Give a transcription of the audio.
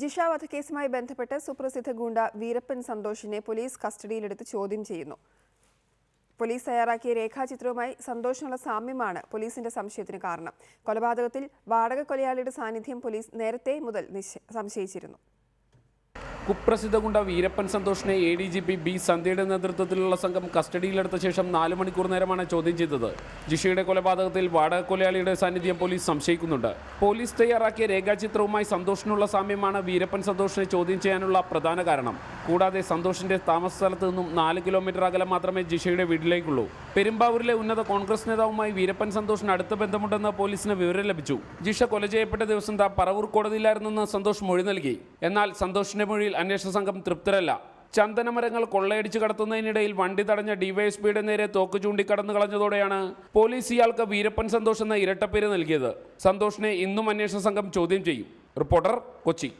ജിഷ വധക്കേസുമായി ബന്ധപ്പെട്ട് സുപ്രസിദ്ധ ഗുണ്ട വീരപ്പൻ സന്തോഷിനെ പോലീസ് കസ്റ്റഡിയിലെടുത്ത് ചോദ്യം ചെയ്യുന്നു. പോലീസ് തയ്യാറാക്കിയ രേഖാചിത്രവുമായി സന്തോഷിനുള്ള സാമ്യമാണ് പോലീസിന്റെ സംശയത്തിന് കാരണം. കൊലപാതകത്തിൽ വാടക കൊലയാളിയുടെ സാന്നിധ്യം പോലീസ് നേരത്തെ മുതൽ സംശയിച്ചിരുന്നു. കുപ്രസിദ്ധ ഗുണ്ട വീരപ്പൻ സന്തോഷിനെ ADGP B സന്ധ്യയുടെ നേതൃത്വത്തിലുള്ള സംഘം കസ്റ്റഡിയിലെടുത്ത ശേഷം 4 മണിക്കൂർ നേരമാണ് ചോദ്യം ചെയ്തത്. ജിഷയുടെ കൊലപാതകത്തിൽ വാടക കൊലയാളിയുടെ സാന്നിധ്യം പോലീസ് സംശയിക്കുന്നുണ്ട്. പോലീസ് തയ്യാറാക്കിയ രേഖാചിത്രവുമായി സന്തോഷിനുള്ള സാമ്യമാണ് വീരപ്പൻ സന്തോഷിനെ ചോദ്യം ചെയ്യാനുള്ള പ്രധാന കാരണം. കൂടാതെ സന്തോഷിന്റെ താമസ സ്ഥലത്ത് നിന്നും 4 കിലോമീറ്റർ അകലം മാത്രമേ ജിഷയുടെ വീട്ടിലേക്കുള്ളൂ. പെരുമ്പാവൂരിലെ ഉന്നത കോൺഗ്രസ് നേതാവുമായി വീരപ്പൻ സന്തോഷിന് അടുത്ത ബന്ധമുണ്ടെന്ന് പോലീസിന് വിവരം ലഭിച്ചു. ജിഷ കൊല ചെയ്യപ്പെട്ട ദിവസം പറവൂർ കോടതിയിലായിരുന്നെന്ന് സന്തോഷ് മൊഴി നൽകി. എന്നാൽ സന്തോഷിന്റെ മൊഴിയിൽ അന്വേഷണ സംഘം തൃപ്തരല്ല. ചന്ദനമരങ്ങൾ കൊള്ളയടിച്ച് കടത്തുന്നതിനിടയിൽ വണ്ടി തടഞ്ഞ ഡിവൈഎസ്പിയുടെ നേരെ തോക്ക് ചൂണ്ടി കടന്നു കളഞ്ഞതോടെയാണ് പോലീസ് ഇയാൾക്ക് വീരപ്പൻ സന്തോഷ് എന്ന ഇരട്ടപ്പേര് നൽകിയത്. സന്തോഷിനെ ഇന്നും അന്വേഷണ സംഘം ചോദ്യം ചെയ്യും. റിപ്പോർട്ടർ, കൊച്ചി.